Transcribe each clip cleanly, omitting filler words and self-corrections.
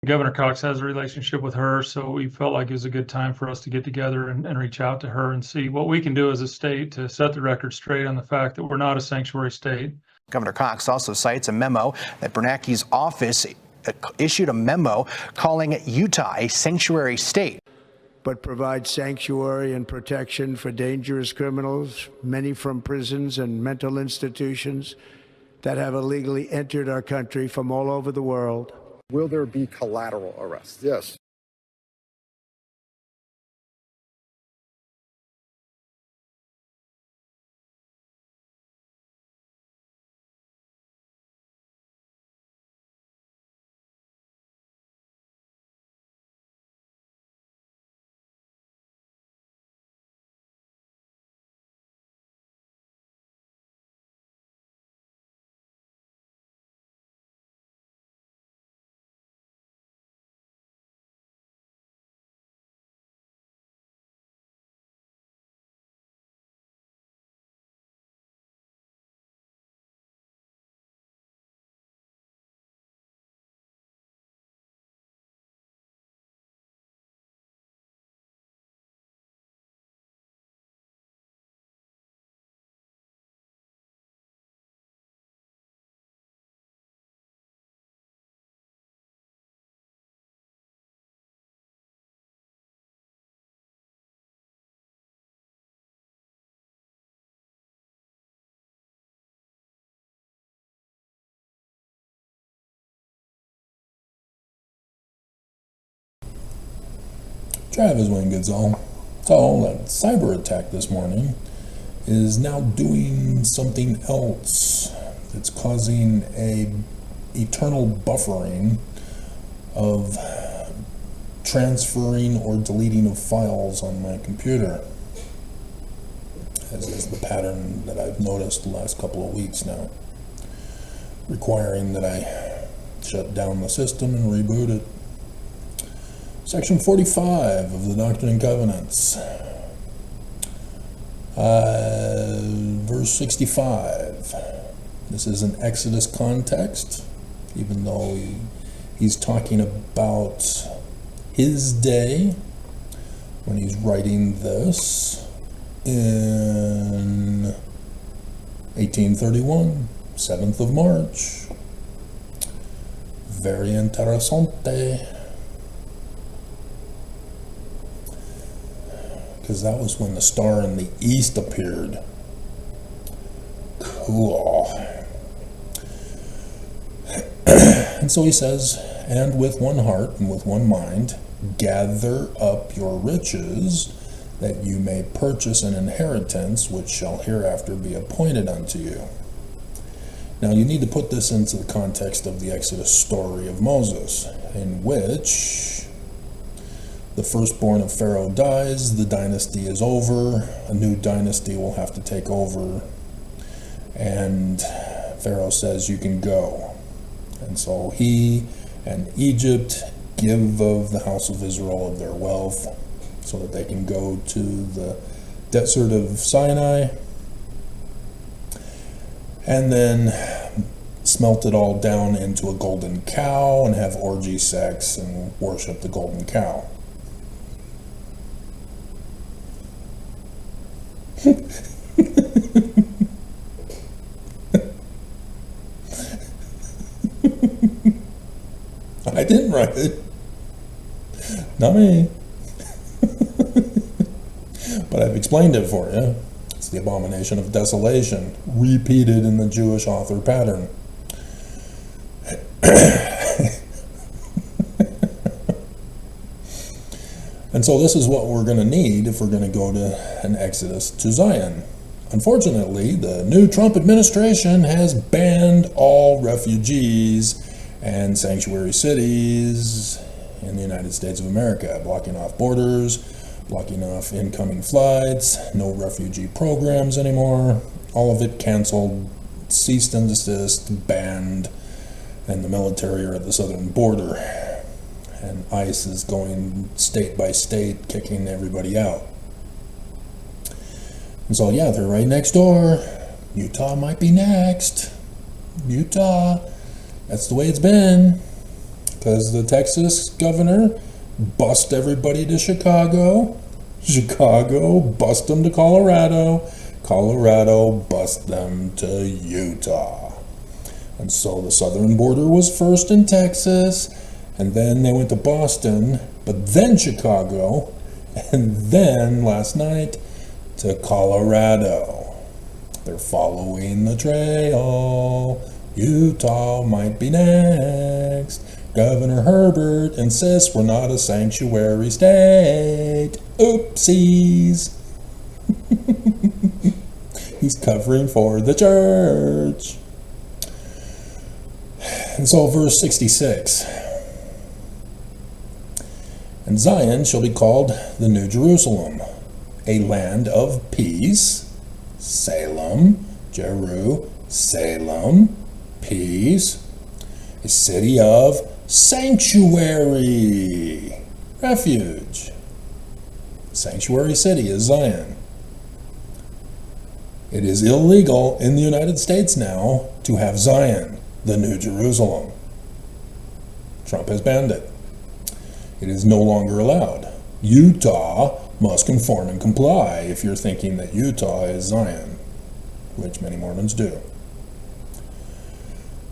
Governor Cox has a relationship with her, so we felt like it was a good time for us to get together and reach out to her and see what we can do as a state to set the record straight on the fact that we're not a sanctuary state. Governor Cox also cites a memo that Bernanke's office issued a memo calling Utah a sanctuary state. But provides sanctuary and protection for dangerous criminals, many from prisons and mental institutions that have illegally entered our country from all over the world. Will there be collateral arrests? Yes. Travis Wingensall. So that cyber attack this morning is now doing something else. It's causing a eternal buffering of transferring or deleting of files on my computer, as is the pattern that I've noticed the last couple of weeks now, requiring that I shut down the system and reboot it. Section 45 of the Doctrine and Covenants, verse 65. This is an Exodus context, even though he's talking about his day when he's writing this in 1831, 7th of March. Very interessante. Because that was when the star in the east appeared. Cool. And so he says, and with one heart and with one mind, gather up your riches, that you may purchase an inheritance which shall hereafter be appointed unto you. Now you need to put this into the context of the Exodus story of Moses, in which the firstborn of Pharaoh dies, the dynasty is over, a new dynasty will have to take over, and Pharaoh says, you can go. And so he and Egypt give of the house of Israel of their wealth so that they can go to the desert of Sinai and then smelt it all down into a golden cow and have orgy sex and worship the golden cow. I didn't write it. Not me. But I've explained it for you. It's the abomination of desolation, repeated in the Jewish author pattern. And so this is what we're going to need if we're going to go to an exodus to Zion. Unfortunately, the new Trump administration has banned all refugees and sanctuary cities in the United States of America, blocking off borders, blocking off incoming flights, no refugee programs anymore, all of it canceled, ceased and desist, banned, and the military are at the southern border. And ICE is going state by state, kicking everybody out. And so, yeah, they're right next door. Utah might be next. Utah. That's the way it's been. because the Texas governor bust everybody to Chicago. Chicago bust them to Colorado. Colorado bust them to Utah. And so the southern border was first in Texas, and then they went to Boston, but then Chicago, and then last night to Colorado. They're following the trail. Utah might be next. Governor Herbert insists we're not a sanctuary state. Oopsies. He's covering for the church. And so verse 66. And Zion shall be called the New Jerusalem, a land of peace. Salem, Jerusalem, peace. A city of sanctuary, refuge. Sanctuary city is Zion. It is illegal in the United States now to have Zion, the New Jerusalem. Trump has banned it. It is no longer allowed. Utah must conform and comply if you're thinking that Utah is Zion, which many Mormons do.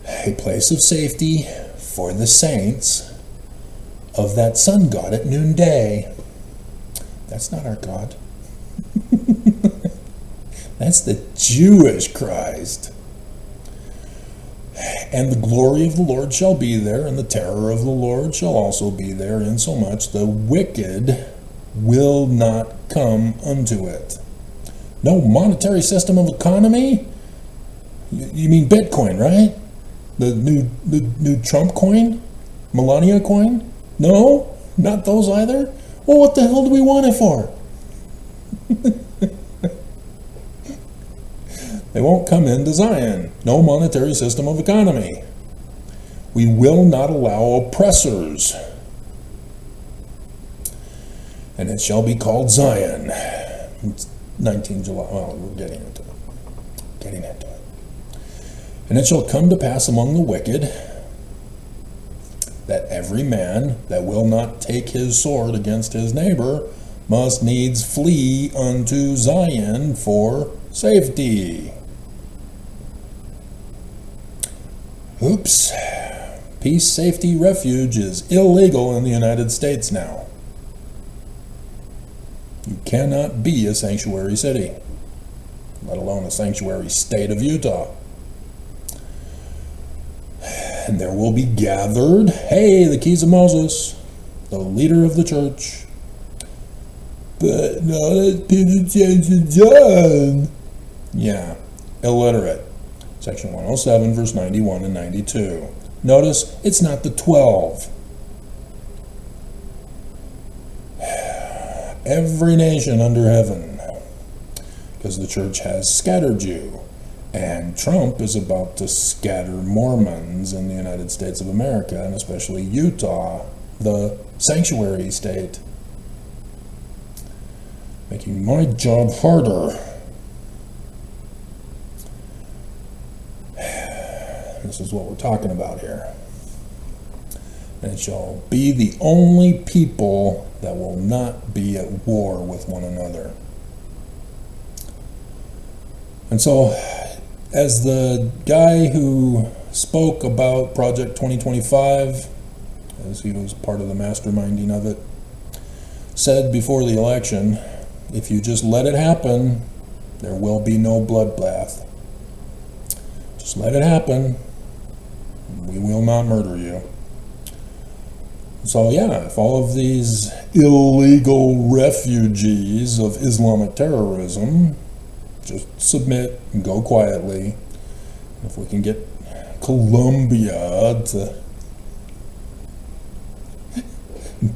A place of safety for the saints of that sun god at noonday. That's not our God. That's the Jewish Christ. And the glory of the Lord shall be there, and the terror of the Lord shall also be there, insomuch the wicked will not come unto it. No monetary system of economy? You mean Bitcoin, right? The new Trump coin? Millennial coin? No? Not those either? Well, what the hell do we want it for? They won't come into Zion. No monetary system of economy. We will not allow oppressors. And it shall be called Zion. It's 19 July. Well, we're getting into it. And it shall come to pass among the wicked that every man that will not take his sword against his neighbor must needs flee unto Zion for safety. Oops. Peace, safety, refuge is illegal in the United States now. You cannot be a sanctuary city, let alone a sanctuary state of Utah. And there will be gathered, hey, the keys of Moses, the leader of the church. But not as Peter, James, and John. Yeah, illiterate. Section 107, verse 91 and 92. Notice, it's not the 12. Every nation under heaven, because the church has scattered you. And Trump is about to scatter Mormons in the United States of America, and especially Utah, the sanctuary state. Making my job harder. This is what we're talking about here. And it shall be the only people that will not be at war with one another. And so, as the guy who spoke about Project 2025, as he was part of the masterminding of it, said before the election, if you just let it happen, there will be no bloodbath. Just let it happen. We will not murder you. So yeah, if all of these illegal refugees of Islamic terrorism just submit and go quietly, if we can get Colombia to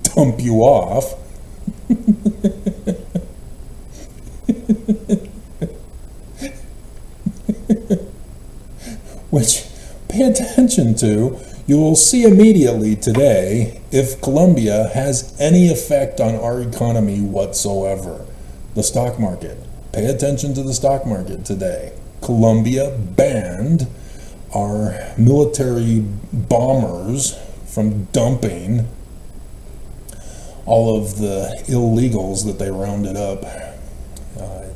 dump you off, which, pay attention to, you will see immediately today if Colombia has any effect on our economy whatsoever. The stock market. Pay attention to the stock market today. Colombia banned our military bombers from dumping all of the illegals that they rounded up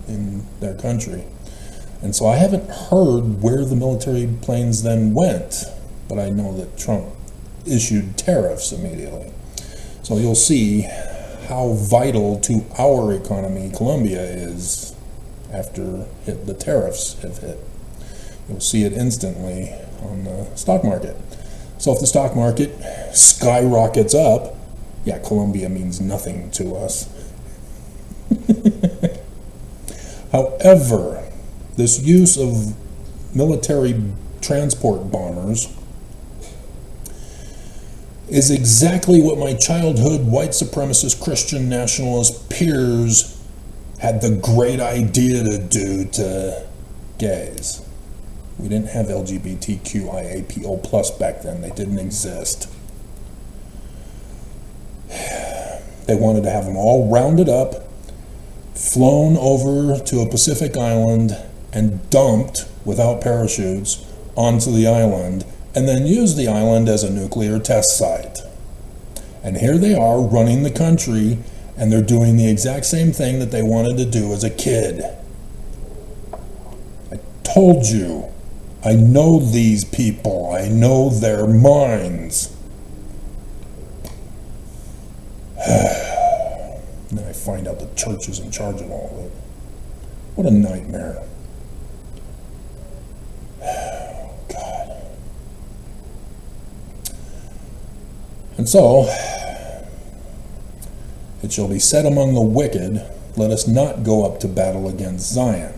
in their country. And so I haven't heard where the military planes then went, but I know that Trump issued tariffs immediately. So you'll see how vital to our economy Colombia is after the tariffs have hit. You'll see it instantly on the stock market. So if the stock market skyrockets up, yeah, Colombia means nothing to us. However, this use of military transport bombers is exactly what my childhood white supremacist Christian nationalist peers had the great idea to do to gays. We didn't have LGBTQIAPO+ back then. They didn't exist. They wanted to have them all rounded up, flown over to a Pacific island, and dumped without parachutes onto the island, and then use the island as a nuclear test site. And here they are running the country, and they're doing the exact same thing that they wanted to do as a kid. I told you, I know these people, I know their minds. And then I find out the church is in charge of all of it. What a nightmare. God. And so, it shall be said among the wicked, let us not go up to battle against Zion.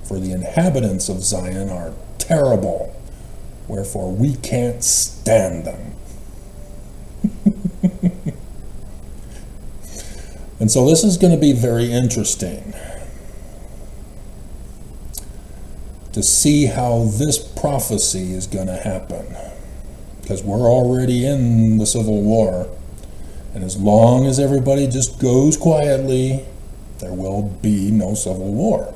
For the inhabitants of Zion are terrible, wherefore we can't stand them. And so this is going to be very interesting to see how this prophecy is going to happen, because we're already in the Civil War, and as long as everybody just goes quietly, there will be no Civil War.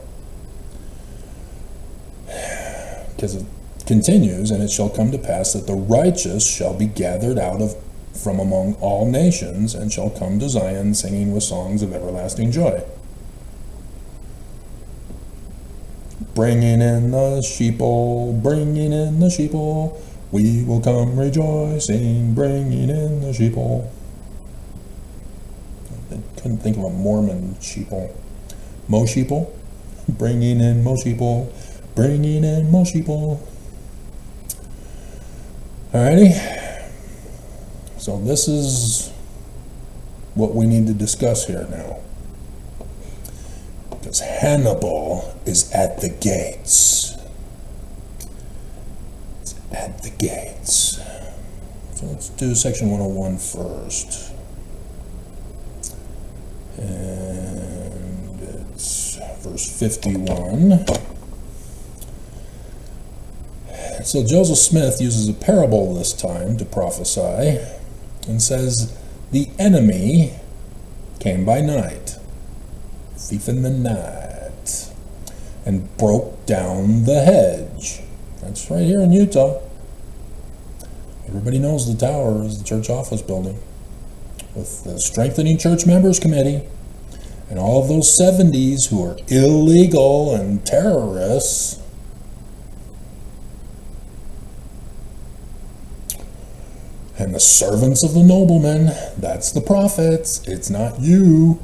Because it continues, and it shall come to pass that the righteous shall be gathered out from among all nations, and shall come to Zion singing with songs of everlasting joy. Bringing in the sheeple, bringing in the sheeple, we will come rejoicing, bringing in the sheeple. I couldn't think of a Mormon sheeple. Mo sheeple, bringing in Mo sheeple, bringing in Mo sheeple. Alrighty. So this is what we need to discuss here now. Because Hannibal is at the gates. It's at the gates. So let's do section 101 first. And it's verse 51. So Joseph Smith uses a parable this time to prophesy, and says, the enemy came by night, thief in the night, and broke down the hedge. That's right here in Utah. Everybody knows the tower is the church office building, with the Strengthening Church Members Committee, and all of those 70s who are illegal and terrorists. And the servants of the noblemen, that's the prophets, it's not you,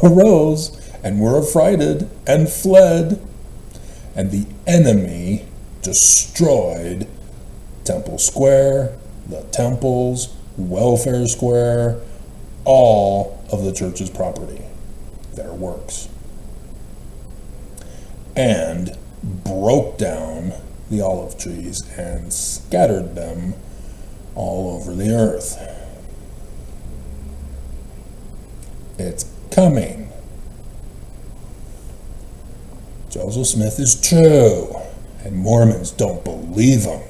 arose and were affrighted and fled, and the enemy destroyed Temple Square, the temples, Welfare Square, all of the church's property, their works, and broke down the olive trees and scattered them all over the earth. It's coming. Joseph Smith is true, and Mormons don't believe him.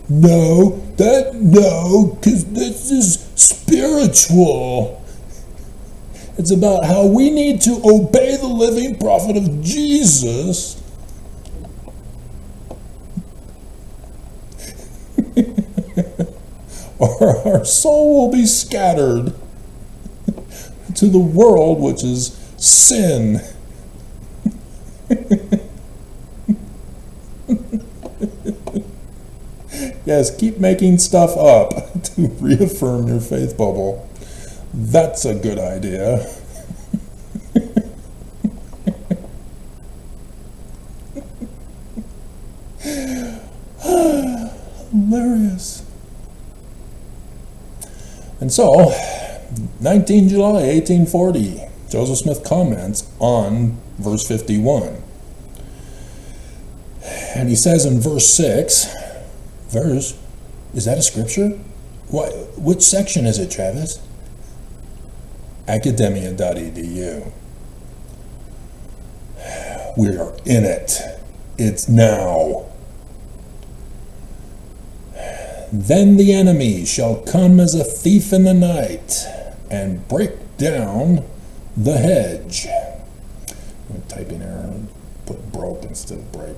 No, because this is spiritual. It's about how we need to obey the living prophet of Jesus. or our soul will be scattered to the world, which is sin. Yes, keep making stuff up to reaffirm your faith bubble. That's a good idea. Hilarious. And so, 19 July 1840, Joseph Smith comments on verse 51. And he says in verse 6, is that a scripture? Which section is it, Travis? Academia.edu. We are in it. It's now. Then the enemy shall come as a thief in the night and break down the hedge. I'm typing error, put broke instead of break.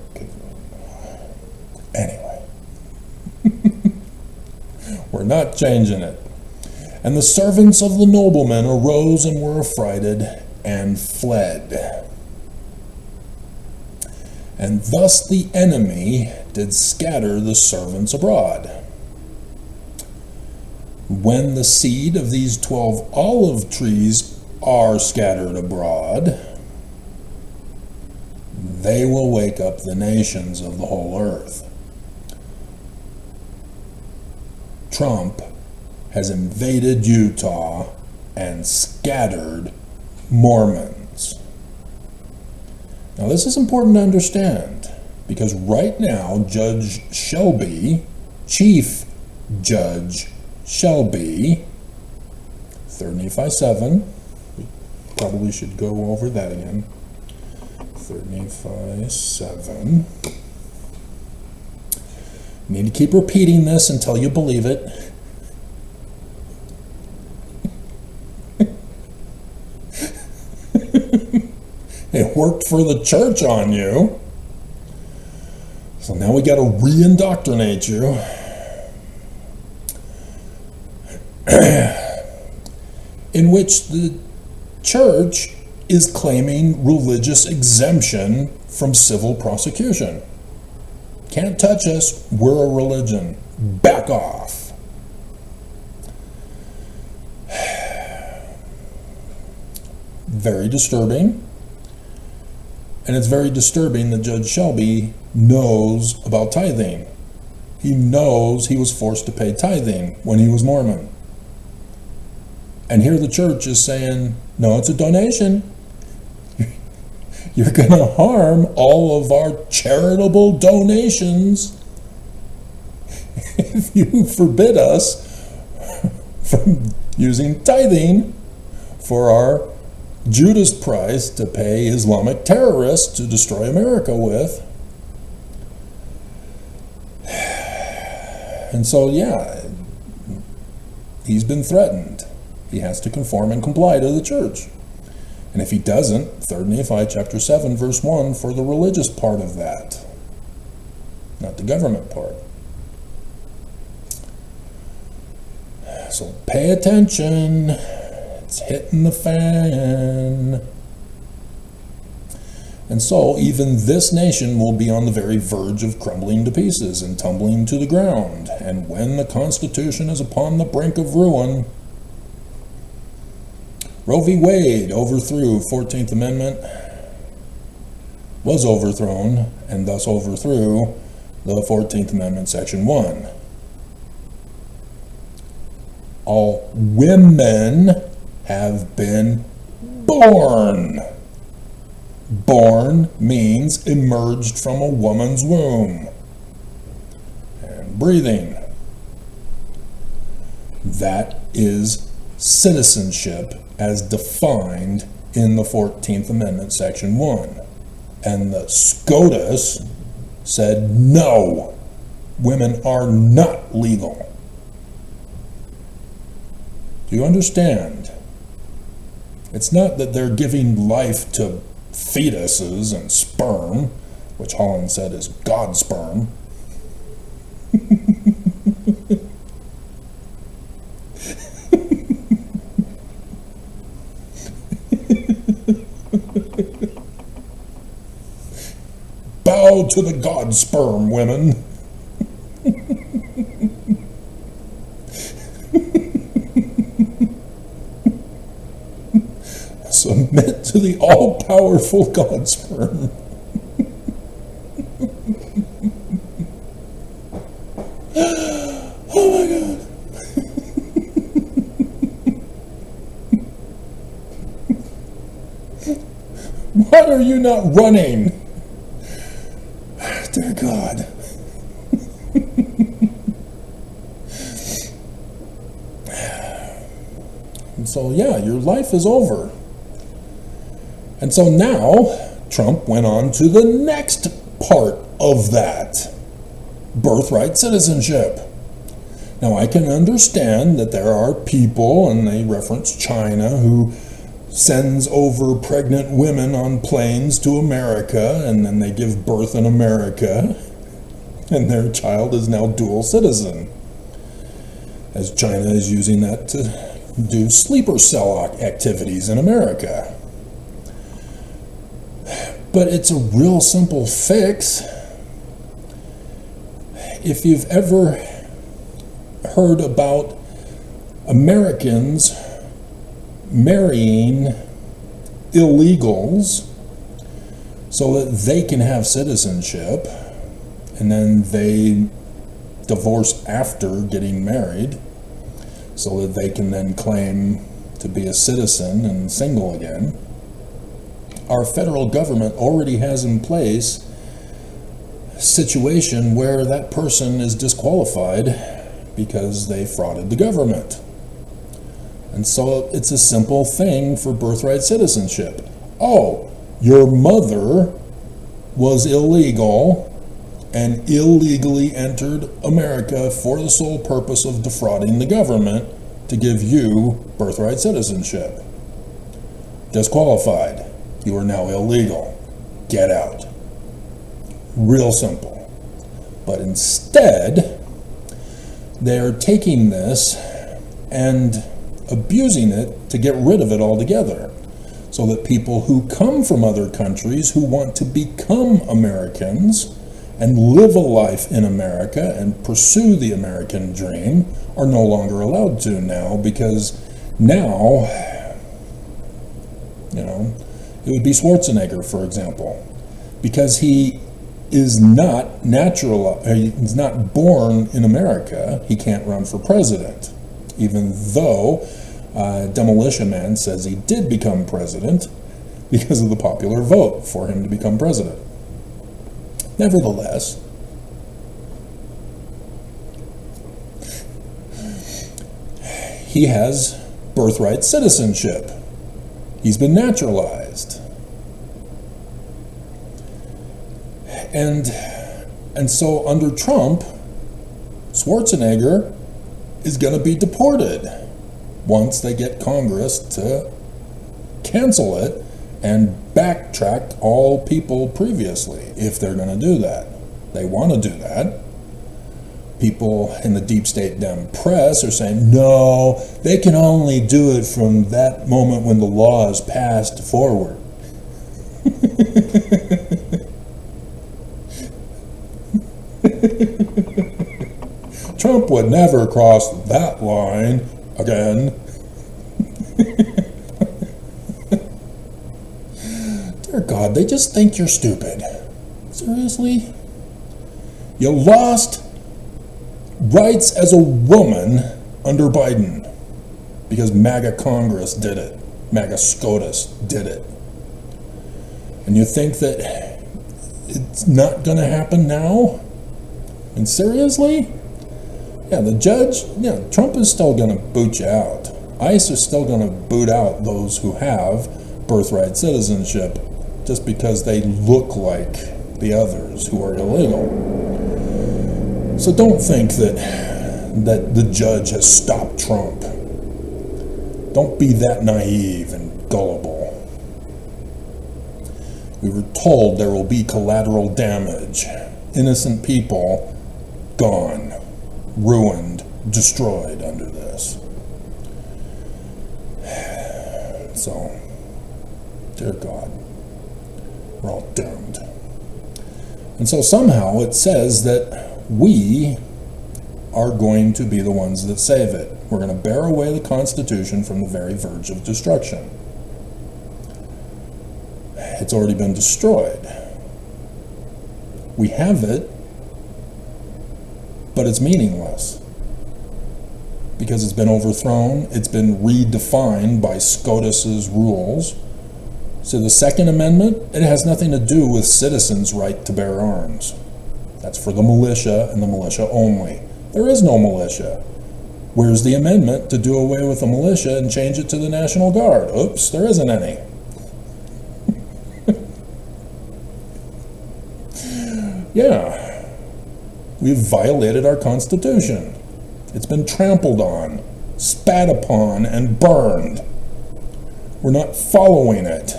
Anyway, we're not changing it. And the servants of the nobleman arose and were affrighted and fled. And thus the enemy did scatter the servants abroad. When the seed of these 12 olive trees are scattered abroad, they will wake up the nations of the whole earth. Trump has invaded Utah and scattered Mormons. Now this is important to understand, because right now Judge Shelby, Chief Judge Shelby, 3 Nephi 7, we probably should go over that again. 3 Nephi 7. You need to keep repeating this until you believe it. It worked for the church on you. So now we got to re-indoctrinate you. In which the church is claiming religious exemption from civil prosecution. Can't touch us, we're a religion. Back off. Very disturbing. And it's very disturbing that Judge Shelby knows about tithing. He knows he was forced to pay tithing when he was Mormon. And here the church is saying, no, it's a donation. You're going to harm all of our charitable donations if you forbid us from using tithing for our Judas price to pay Islamic terrorists to destroy America with. And so, yeah, he's been threatened. He has to conform and comply to the church. And if he doesn't, 3 Nephi chapter 7, verse 1, for the religious part of that, not the government part. So pay attention. It's hitting the fan. And so even this nation will be on the very verge of crumbling to pieces and tumbling to the ground. And when the Constitution is upon the brink of ruin, Roe v. Wade overthrew 14th Amendment, was overthrown, and thus overthrew the 14th Amendment, Section 1. All women have been born. Born means emerged from a woman's womb and breathing. That is citizenship as defined in the 14th Amendment, Section 1. And the SCOTUS said, no, women are not legal. Do you understand? It's not that they're giving life to fetuses and sperm, which Holland said is God's sperm. bow to the God sperm, women. Submit to the all-powerful God sperm. Oh my God. Why are you not running? Dear God. And so, yeah, your life is over. And so now, Trump went on to the next part of that. Birthright citizenship. Now, I can understand that there are people, and they reference China, who sends over pregnant women on planes to America, and then they give birth in America, and their child is now dual citizen, as China is using that to do sleeper cell activities in America. But it's a real simple fix. If you've ever heard about Americans marrying illegals so that they can have citizenship, and then they divorce after getting married so that they can then claim to be a citizen and single again, our federal government already has in place a situation where that person is disqualified because they frauded the government. And so it's a simple thing for birthright citizenship. Oh, your mother was illegal and illegally entered America for the sole purpose of defrauding the government to give you birthright citizenship. Disqualified. You are now illegal. Get out. Real simple. But instead, they're taking this and abusing it to get rid of it altogether, so that people who come from other countries who want to become Americans and live a life in America and pursue the American dream are no longer allowed to now, because now, it would be Schwarzenegger, for example, because he is not natural, he's not born in America, he can't run for president, even though Demolition Man says he did become president because of the popular vote for him to become president. Nevertheless, he has birthright citizenship. He's been naturalized. And so under Trump, Schwarzenegger is going to be deported once they get Congress to cancel it and backtrack all people previously, if they're going to do that. They want to do that. People in the deep state Dem press are saying, no, they can only do it from that moment when the law is passed forward. Trump would never cross that line again. Dear God, they just think you're stupid. Seriously? You lost rights as a woman under Biden because MAGA Congress did it. MAGA SCOTUS did it. And you think that it's not going to happen now? And seriously? Yeah, the judge, Trump is still going to boot you out. ICE is still going to boot out those who have birthright citizenship just because they look like the others who are illegal. So don't think that the judge has stopped Trump. Don't be that naive and gullible. We were told there will be collateral damage. Innocent people gone, ruined, destroyed under this. So, dear God, we're all doomed. And so somehow it says that we are going to be the ones that save it. We're going to bear away the Constitution from the very verge of destruction. It's already been destroyed. We have it, but it's meaningless because it's been overthrown. It's been redefined by SCOTUS's rules. So the Second Amendment, it has nothing to do with citizens' right to bear arms. That's for the militia and the militia only. There is no militia. Where's the amendment to do away with the militia and change it to the National Guard? Oops, there isn't any. Yeah, we've violated our Constitution. It's been trampled on, spat upon, and burned. We're not following it.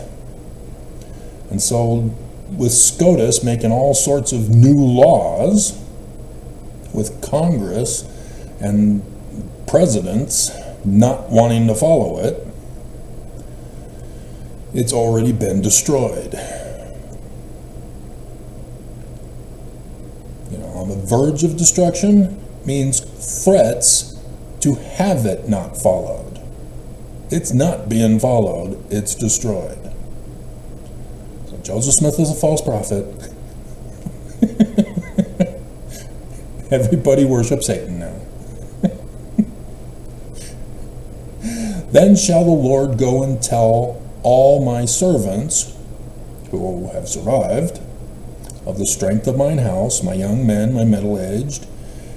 And so, with SCOTUS making all sorts of new laws, with Congress and presidents not wanting to follow it, it's already been destroyed. On the verge of destruction means threats to have it not followed. It's not being followed, it's destroyed. So Joseph Smith is a false prophet. Everybody worships Satan now. Then shall the Lord go and tell all my servants who have survived of the strength of mine house, my young men, my middle-aged,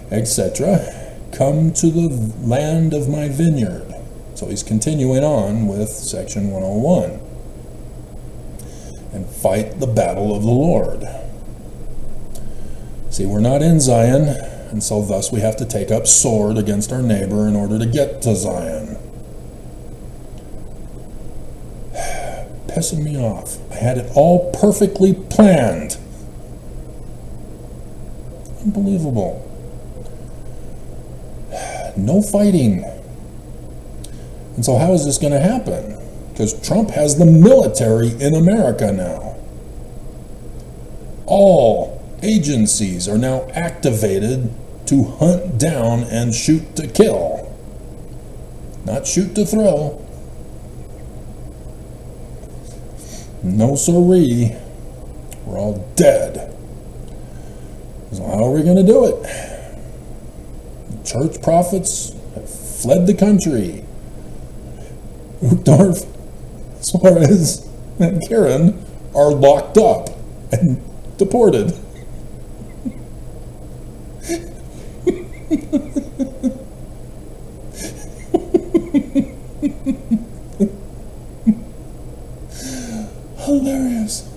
etc., come to the land of my vineyard. So he's continuing on with section 101. And fight the battle of the Lord. See, we're not in Zion, and so thus we have to take up sword against our neighbor in order to get to Zion. Pissing me off. I had it all perfectly planned. Unbelievable. No fighting. And so how is this going to happen? Because Trump has the military in America now. All agencies are now activated to hunt down and shoot to kill. Not shoot to thrill. No siree. We're all dead. So how are we going to do it? The church prophets have fled the country. Uchtdorf, Suarez, and Karen are locked up and deported. Hilarious.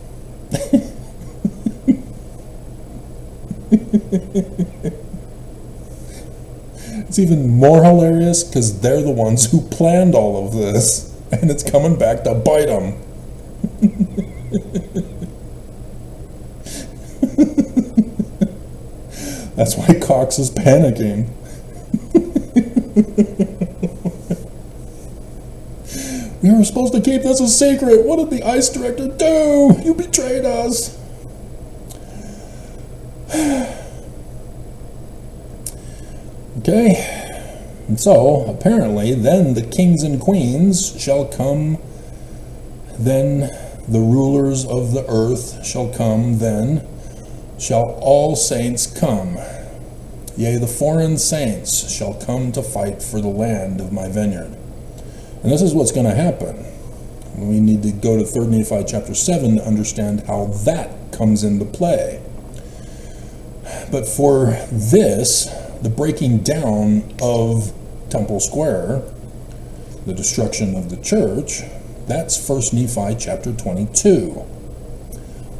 It's even more hilarious because they're the ones who planned all of this, and it's coming back to bite them. That's why Cox is panicking. We were supposed to keep this a secret. What did the ICE director do? You betrayed us. Okay, and so apparently then the kings and queens shall come, then the rulers of the earth shall come, then shall all saints come. Yea, the foreign saints shall come to fight for the land of my vineyard. And this is what's going to happen. We need to go to 3 Nephi chapter 7 to understand how that comes into play. But for this, the breaking down of Temple Square, the destruction of the church, that's 1 Nephi chapter 22.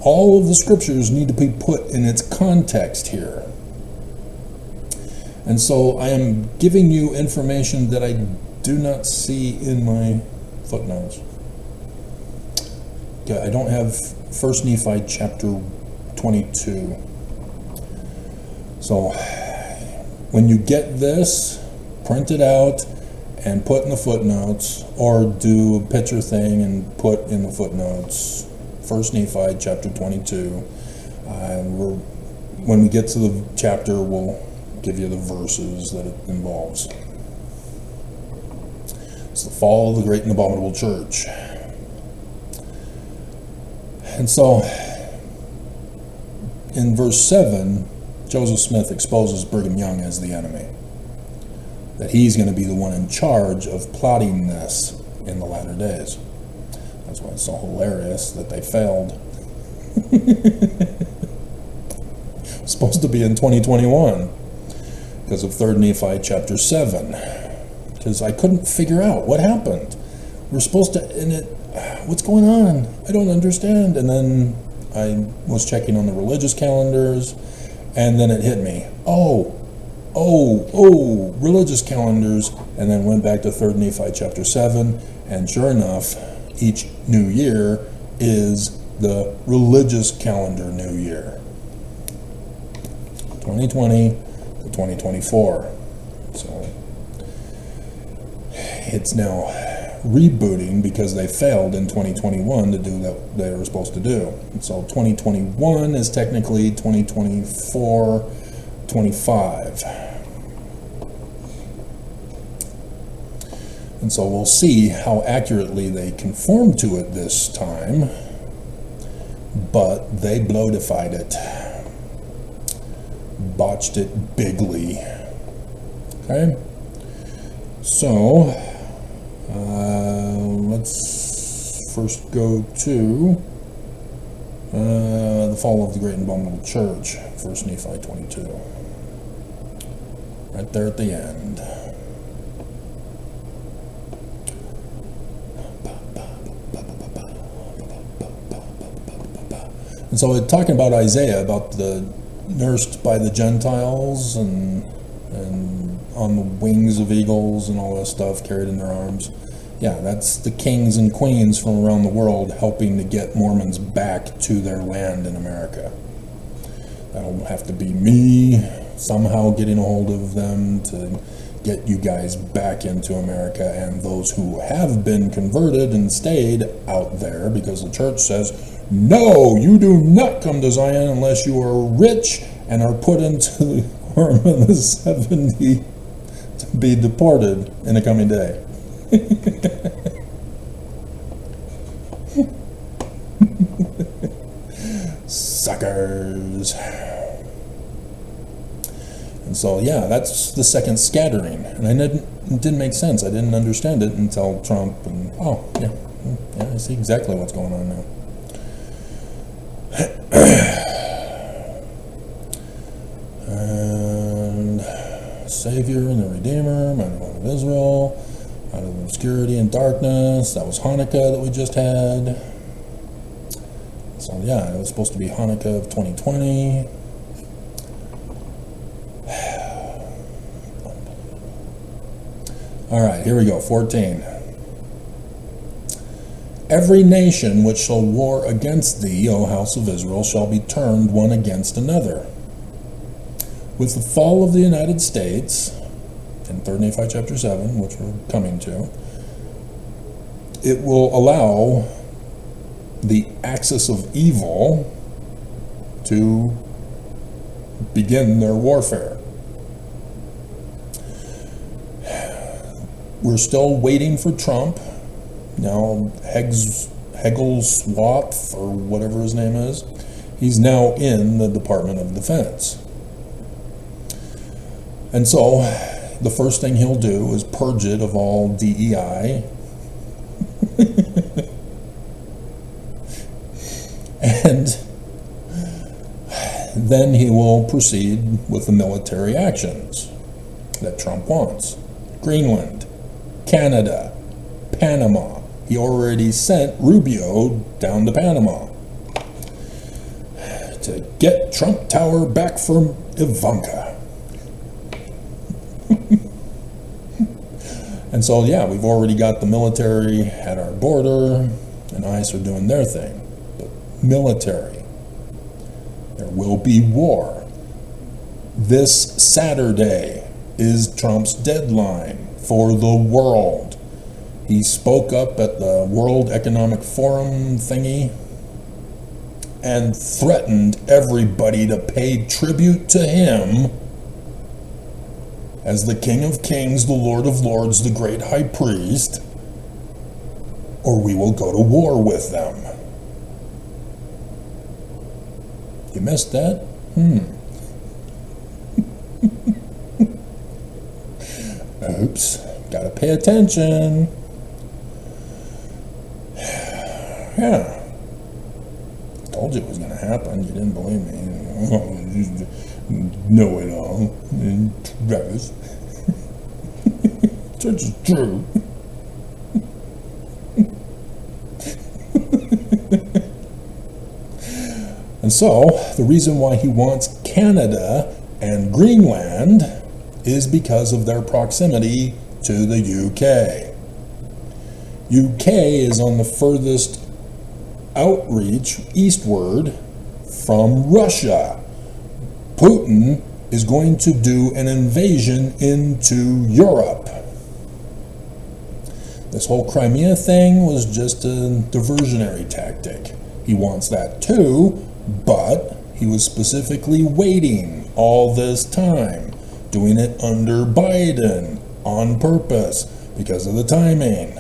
All of the scriptures need to be put in its context here. And so I am giving you information that I do not see in my footnotes. Okay, I don't have 1 Nephi chapter 22. So when you get this, print it out and put in the footnotes, or do a picture thing and put in the footnotes. 1 Nephi chapter 22. When we get to the chapter, we'll give you the verses that it involves. It's the fall of the great and abominable church. And so, in verse 7, Joseph Smith exposes Brigham Young as the enemy. That he's going to be the one in charge of plotting this in the latter days. That's why it's so hilarious that they failed. It's supposed to be in 2021 because of 3 Nephi chapter 7. Because I couldn't figure out what happened. We're supposed to, what's going on? I don't understand. And then I was checking on the religious calendars, and then it hit me. Oh, religious calendars, and then went back to 3 Nephi chapter 7, and sure enough, each new year is the religious calendar new year. 2020 to 2024. So it's now rebooting because they failed in 2021 to do what they were supposed to do. And so 2021 is technically 2024-25. And so we'll see how accurately they conform to it this time, but they bloatified it, botched it bigly. Okay, so let's first go to the fall of the great and abominable church, 1 Nephi 22, right there at the end. And so we're talking about Isaiah, about the nursed by the Gentiles and on the wings of eagles and all that stuff carried in their arms. Yeah, that's the kings and queens from around the world helping to get Mormons back to their land in America. That'll have to be me somehow getting a hold of them to get you guys back into America, and those who have been converted and stayed out there, because the church says, no, you do not come to Zion unless you are rich and are put into the quorum of the 70 to be deported in the coming day. Suckers. And so, yeah, that's the second scattering. And it didn't make sense. I didn't understand it until Trump and, yeah, I see exactly what's going on now. And Savior and the Redeemer, mighty one of Israel, out of obscurity and darkness. That was Hanukkah that we just had. So yeah, it was supposed to be Hanukkah of 2020. All right, here we go, 14. Every nation which shall war against thee, O house of Israel, shall be turned one against another. With the fall of the United States, in 3 Nephi chapter 7, which we're coming to, it will allow the axis of evil to begin their warfare. We're still waiting for Trump. Now, Heggleswath, or whatever his name is, he's now in the Department of Defense. And so, the first thing he'll do is purge it of all DEI. And then he will proceed with the military actions that Trump wants. Greenland, Canada, Panama. He already sent Rubio down to Panama to get Trump Tower back from Ivanka. And so, yeah, we've already got the military at our border, and ICE are doing their thing. But military, there will be war. This Saturday is Trump's deadline for the world. He spoke up at the World Economic Forum thingy and threatened everybody to pay tribute to him as the King of Kings, the Lord of Lords, the great high priest, or we will go to war with them. You missed that? Oops, gotta pay attention. Yeah. Told you it was gonna happen. You didn't believe me. Know it all. Travis. Church is true. And so, the reason why he wants Canada and Greenland is because of their proximity to the UK. UK is on the furthest outreach eastward from Russia. Putin is going to do an invasion into Europe. This whole Crimea thing was just a diversionary tactic. He wants that too, but he was specifically waiting all this time, doing it under Biden on purpose because of the timing.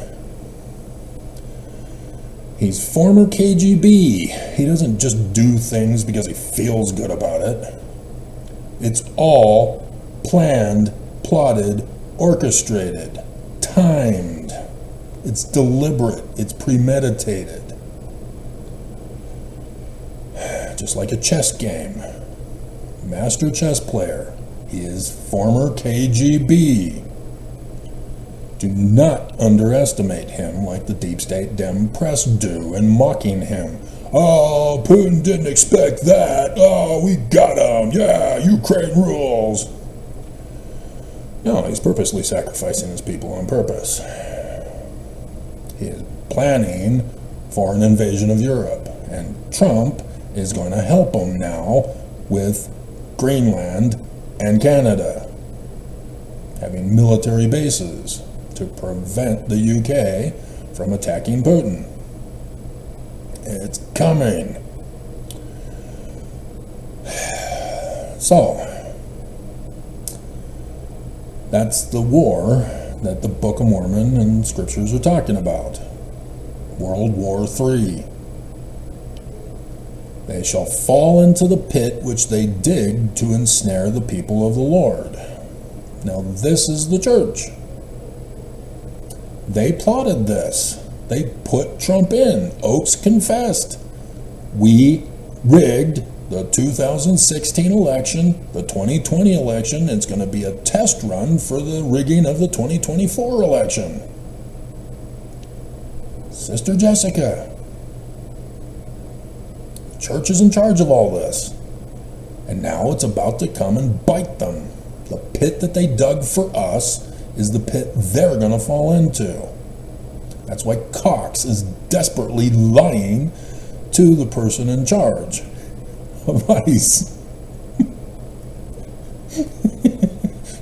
He's former KGB. He doesn't just do things because he feels good about it. It's all planned, plotted, orchestrated, timed. It's deliberate. It's premeditated. Just like a chess game. Master chess player. He is former KGB. Do not underestimate him like the deep state Dem press do in mocking him. Oh, Putin didn't expect that. Oh, we got him. Yeah, Ukraine rules. No, he's purposely sacrificing his people on purpose. He is planning for an invasion of Europe, and Trump is going to help him now with Greenland and Canada having military bases to prevent the UK from attacking Putin. It's coming. So, that's the war that the Book of Mormon and scriptures are talking about. World War III. They shall fall into the pit which they dig to ensnare the people of the Lord. Now this is the church. They plotted this. They put Trump in. Oaks confessed. We rigged the 2016 election, the 2020 election. It's going to be a test run for the rigging of the 2024 election. Sister Jessica. The church is in charge of all this. And now it's about to come and bite them. The pit that they dug for us is the pit they're going to fall into. That's why Cox is desperately lying to the person in charge of ICE.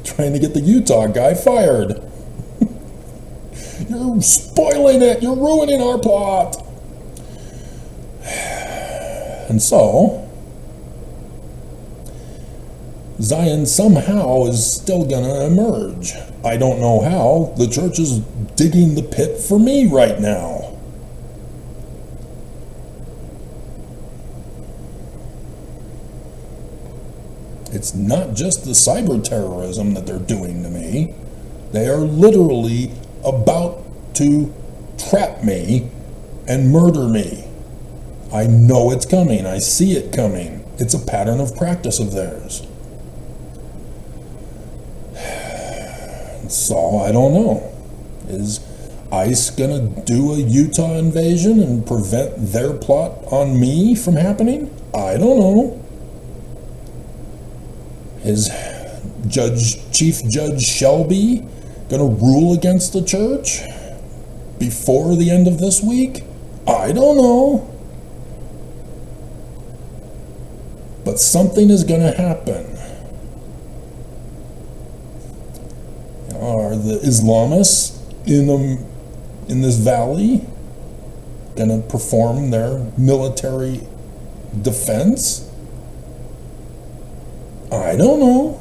Trying to get the Utah guy fired. You're spoiling it. You're ruining our plot. And so, Zion somehow is still going to emerge. I don't know how. The church is digging the pit for me right now. It's not just the cyber terrorism that they're doing to me. They are literally about to trap me and murder me. I know it's coming. I see it coming. It's a pattern of practice of theirs. So I don't know. Is ICE gonna do a Utah invasion and prevent their plot on me from happening? I don't know. Is Chief Judge Shelby gonna rule against the church before the end of this week? I don't know. But something is gonna happen. Are the Islamists in this valley going to perform their military defense? I don't know.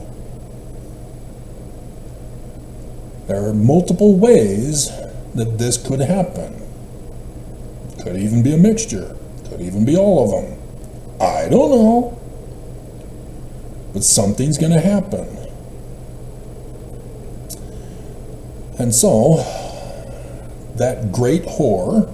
There are multiple ways that this could happen. Could even be a mixture. Could even be all of them. I don't know. But something's going to happen. And so, that great whore,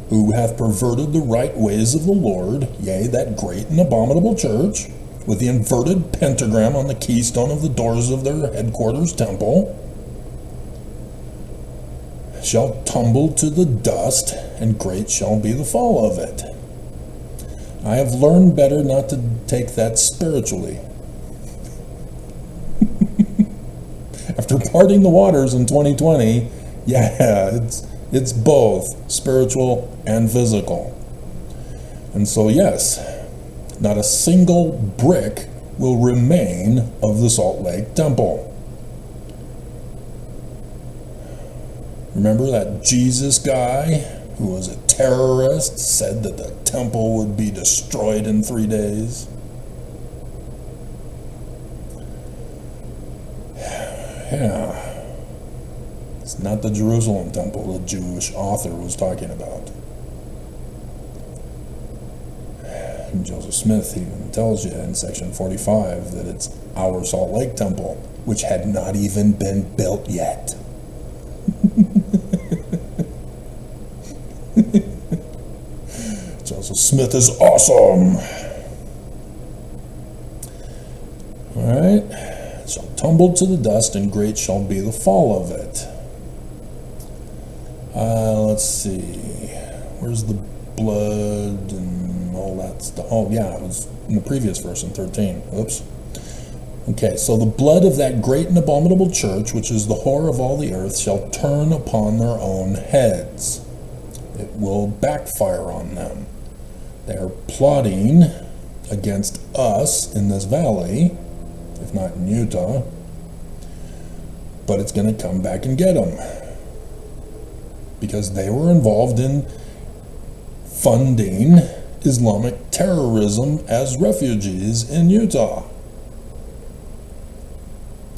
who hath perverted the right ways of the Lord, yea, that great and abominable church, with the inverted pentagram on the keystone of the doors of their headquarters temple, shall tumble to the dust, and great shall be the fall of it. I have learned better not to take that spiritually. After parting the waters in 2020, yeah, it's both spiritual and physical. And so yes, not a single brick will remain of the Salt Lake Temple. Remember that Jesus guy who was a terrorist said that the temple would be destroyed in 3 days? Yeah. It's not the Jerusalem temple the Jewish author was talking about. And Joseph Smith even tells you in section 45 that it's our Salt Lake temple, which had not even been built yet. Joseph Smith is awesome. Alright. Shall tumble to the dust, and great shall be the fall of it. Let's see. Where's the blood and all that stuff? Oh, yeah, it was in the previous verse in 13. Oops. Okay, so the blood of that great and abominable church, which is the whore of all the earth, shall turn upon their own heads. It will backfire on them. They are plotting against us in this valley, if not in Utah, but it's going to come back and get them because they were involved in funding Islamic terrorism as refugees in Utah,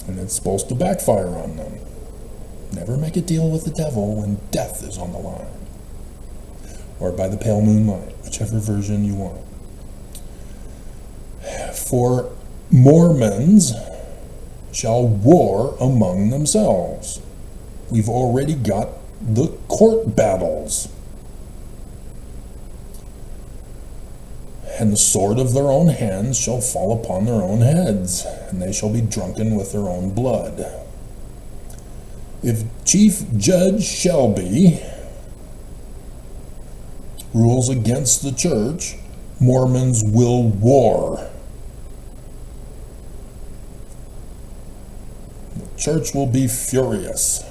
and it's supposed to backfire on them. Never make a deal with the devil when death is on the line, or by the pale moonlight, whichever version you want. For Mormons shall war among themselves. We've already got the court battles. And the sword of their own hands shall fall upon their own heads, and they shall be drunken with their own blood. If Chief Judge Shelby rules against the church, Mormons will war. The church will be furious.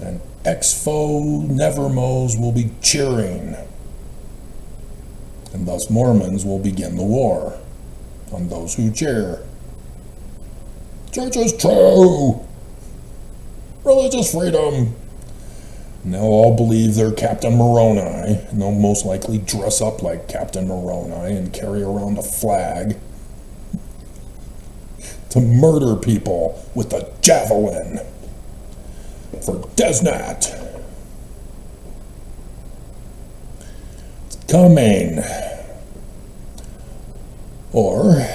And Expo Nevermos will be cheering. And thus Mormons will begin the war on those who cheer. Church is true! Religious freedom! And they'll all believe they're Captain Moroni, and they'll most likely dress up like Captain Moroni and carry around a flag to murder people with a javelin for Desnat. It's coming. Or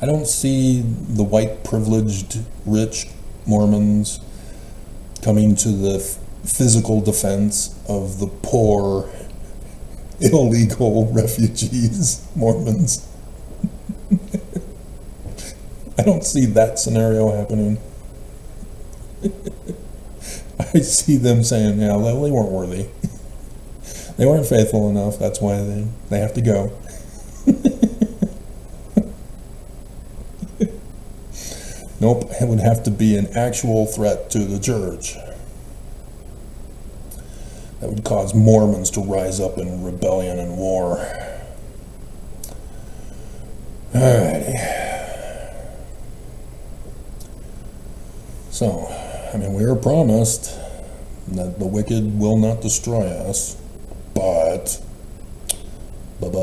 I don't see the white privileged rich Mormons coming to the physical defense of the poor illegal refugees Mormons. I don't see that scenario happening. I see them saying, yeah, they weren't worthy. They weren't faithful enough, that's why they have to go. Nope, it would have to be an actual threat to the church that would cause Mormons to rise up in rebellion and war. Alrighty. So, I mean, we were promised that the wicked will not destroy us, but. Okay.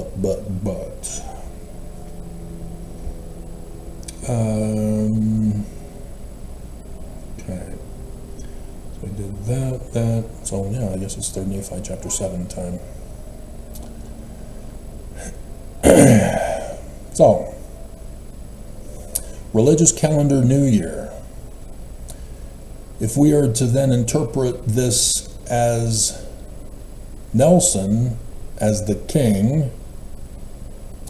So we did that. So yeah, I guess it's 3 Nephi chapter 7 time. So, religious calendar New Year. If we are to then interpret this as Nelson as the king,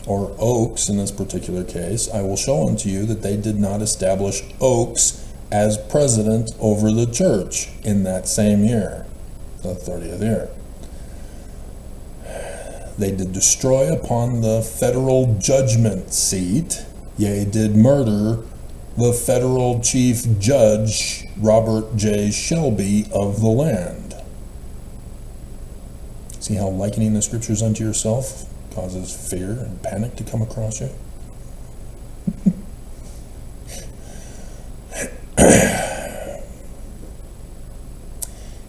or Oaks in this particular case, I will show unto you that they did not establish Oaks as president over the church in that same year, the 30th year. They did destroy upon the federal judgment seat, yea, did murder the federal chief judge, Robert J. Shelby of the land. See how likening the scriptures unto yourself causes fear and panic to come across you?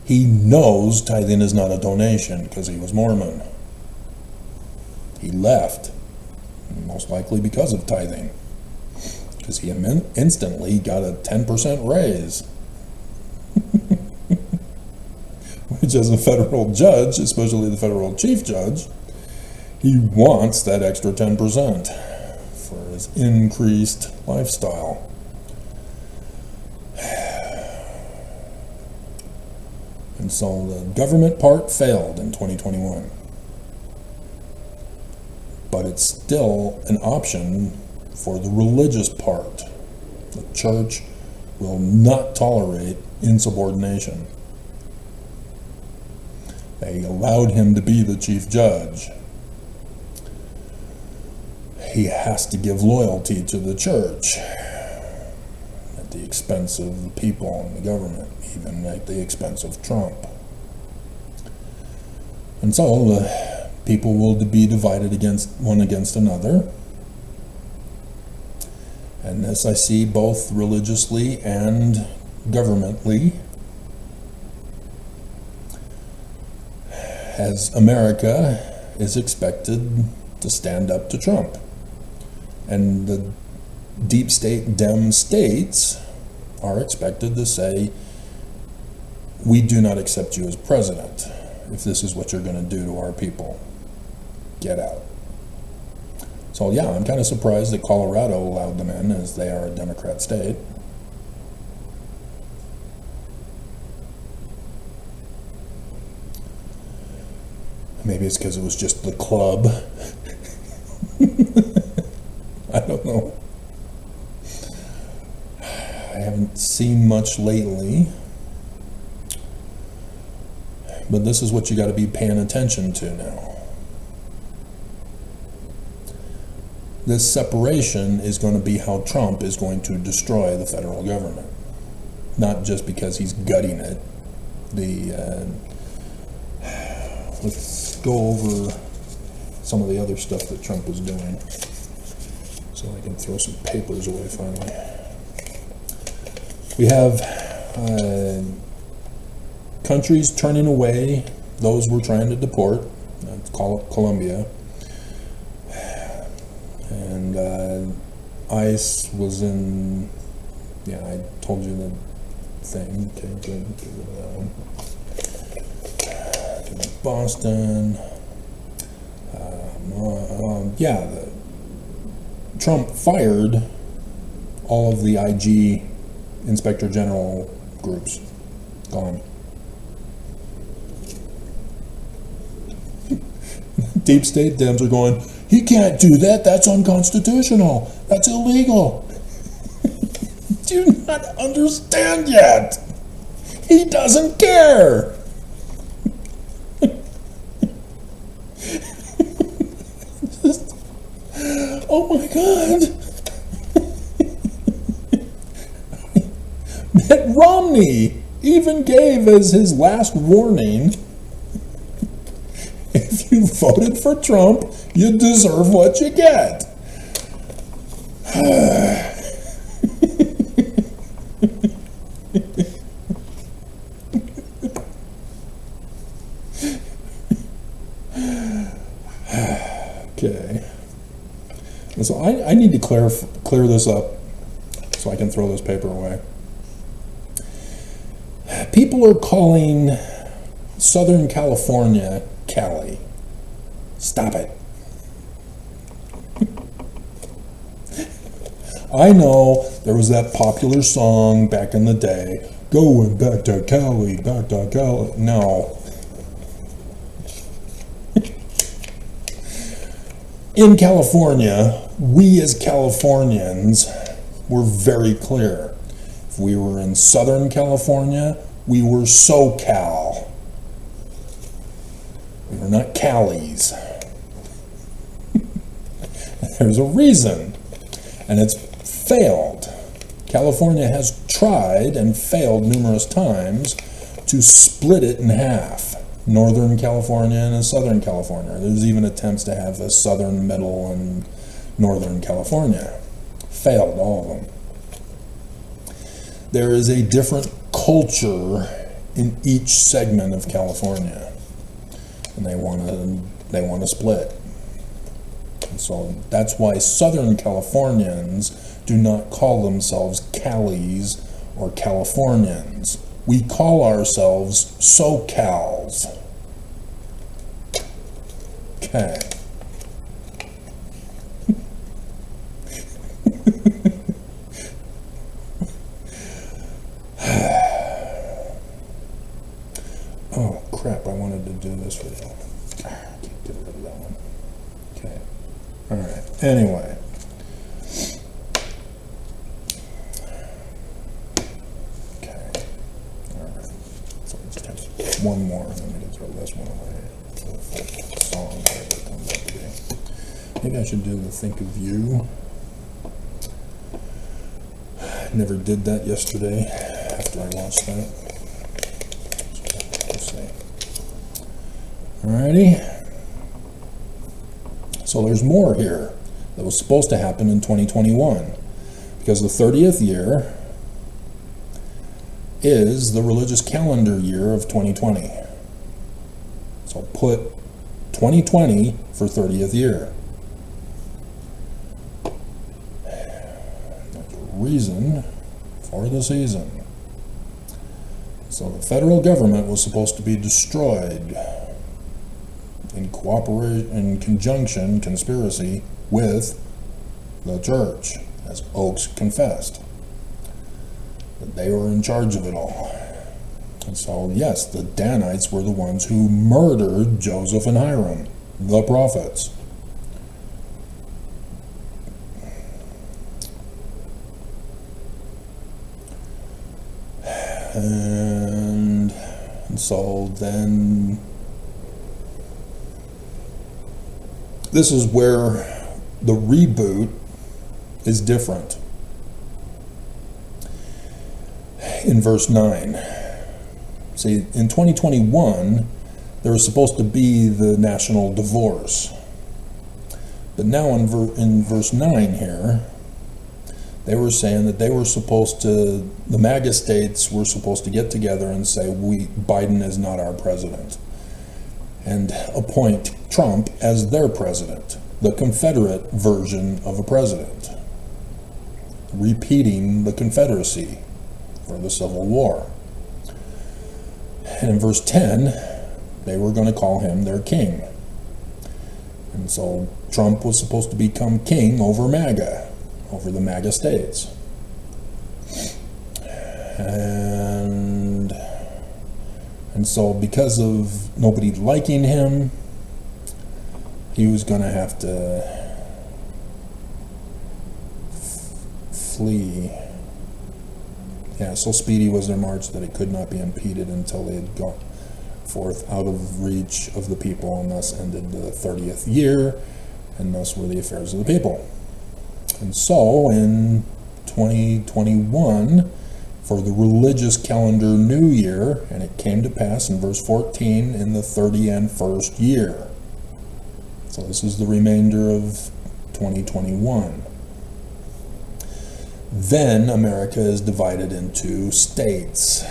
He knows tithing is not a donation because he was Mormon. He left, most likely because of tithing, because he instantly got a 10% raise. Which, as a federal judge, especially the federal chief judge, he wants that extra 10% for his increased lifestyle. And so the government part failed in 2021. But it's still an option for the religious part. The church will not tolerate insubordination. They allowed him to be the chief judge. He has to give loyalty to the church at the expense of the people and the government, even at the expense of Trump. And so the people will be divided one against another. And this I see both religiously and governmentally, as America is expected to stand up to Trump. And the deep state Dem states are expected to say, we do not accept you as president if this is what you're going to do to our people. Get out. So yeah, I'm kind of surprised that Colorado allowed them in, as they are a Democrat state. Maybe it's because it was just the club. I don't know. I haven't seen much lately. But this is what you got to be paying attention to now. This separation is going to be how Trump is going to destroy the federal government. Not just because he's gutting it. Let's go over some of the other stuff that Trump is doing, so I can throw some papers away finally. We have countries turning away those we're trying to deport. Let's call it Colombia. And ICE was in, yeah, I told you the thing. Okay, good. Get rid of that one. Boston. Trump fired all of the IG Inspector General groups. Gone. Deep state Dems are going, he can't do that. That's unconstitutional. That's illegal. Do you not understand yet? He doesn't care. Oh my God. Mitt Romney even gave as his last warning, if you voted for Trump, you deserve what you get. Okay. And so I need to clear this up so I can throw this paper away. People are calling Southern California Cali. Stop it. I know there was that popular song back in the day, going back to Cali, back to Cali. No. In California, we as Californians were very clear. If we were in Southern California, we were SoCal. We were not Calis. There's a reason, and it's failed. California has tried and failed numerous times to split it in half. Northern California and Southern California. There's even attempts to have a Southern, Middle, and Northern California. Failed, all of them. There is a different culture in each segment of California, and they want to split. And so that's why Southern Californians do not call themselves Calis or Californians. We call ourselves SoCals. Okay. Oh crap, I wanted to do this with you. Can't get rid of that one. Okay. Alright, anyway. One more, and then we can throw this one away. Song, whatever it comes up to be. Maybe I should do the Think of You. Never did that yesterday after I watched that. Let's see. Alrighty. So there's more here that was supposed to happen in 2021, because the 30th year is the religious calendar year of 2020. So put 2020 for 30th year. There's a reason for the season. So the federal government was supposed to be destroyed in conspiracy with the church, as Oakes confessed. They were in charge of it all. And so, yes, the Danites were the ones who murdered Joseph and Hiram, the prophets. And so then, this is where the reboot is different. In verse 9. See, in 2021, there was supposed to be the national divorce. But now in verse 9 here, they were saying that they were supposed to, the MAGA states were supposed to get together and say, Biden is not our president, and appoint Trump as their president, the Confederate version of a president, repeating the Confederacy for the Civil War. And in verse 10, they were going to call him their king. And so Trump was supposed to become king over MAGA, over the MAGA states. And so because of nobody liking him, he was going to have to flee. Yeah, so speedy was their march that it could not be impeded until they had gone forth out of reach of the people, and thus ended the 30th year, and thus were the affairs of the people. And so in 2021, for the religious calendar new year, and it came to pass in verse 14 in the 31st year. So this is the remainder of 2021. Then America is divided into states.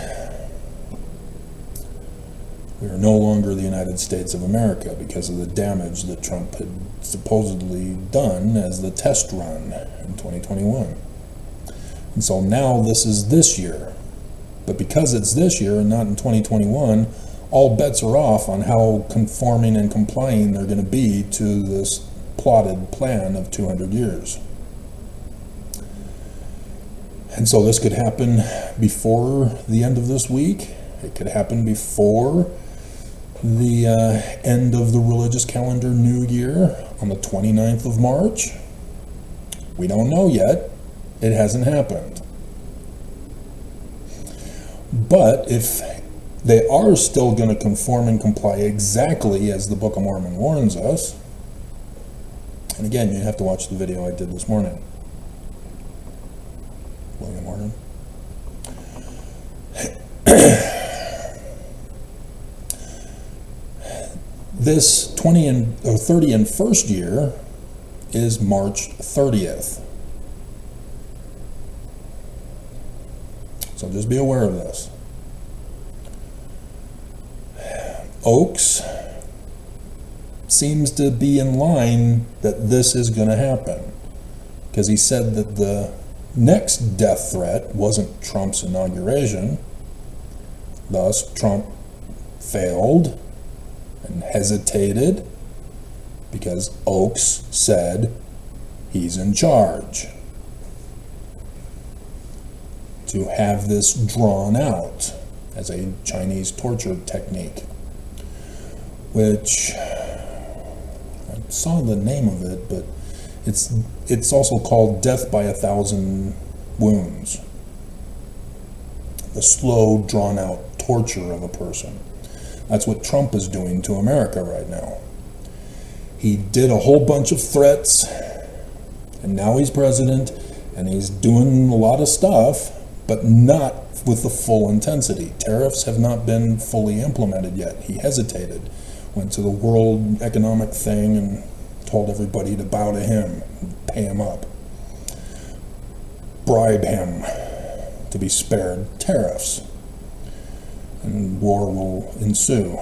We are no longer the United States of America because of the damage that Trump had supposedly done as the test run in 2021. And so now this is this year. But because it's this year and not in 2021, all bets are off on how conforming and complying they're going to be to this plotted plan of 200 years. And so this could happen before the end of this week. It could happen before the end of the religious calendar new year on the 29th of March. We don't know yet. It hasn't happened. But if they are still going to conform and comply exactly as the Book of Mormon warns us, and again, you have to watch the video I did this morning. William Morgan. This 31st year is March 30th. So just be aware of this. Oaks seems to be in line that this is going to happen, because he said that the next death threat wasn't Trump's inauguration. Thus, Trump failed and hesitated because Oaks said he's in charge. To have this drawn out as a Chinese torture technique, which I saw the name of it, but it's also called death by 1,000 wounds. The slow, drawn out torture of a person. That's what Trump is doing to America right now. He did a whole bunch of threats, and now he's president, and he's doing a lot of stuff, but not with the full intensity. Tariffs have not been fully implemented yet. He hesitated, went to the World Economic thing and told everybody to bow to him, pay him up, bribe him to be spared tariffs, and war will ensue.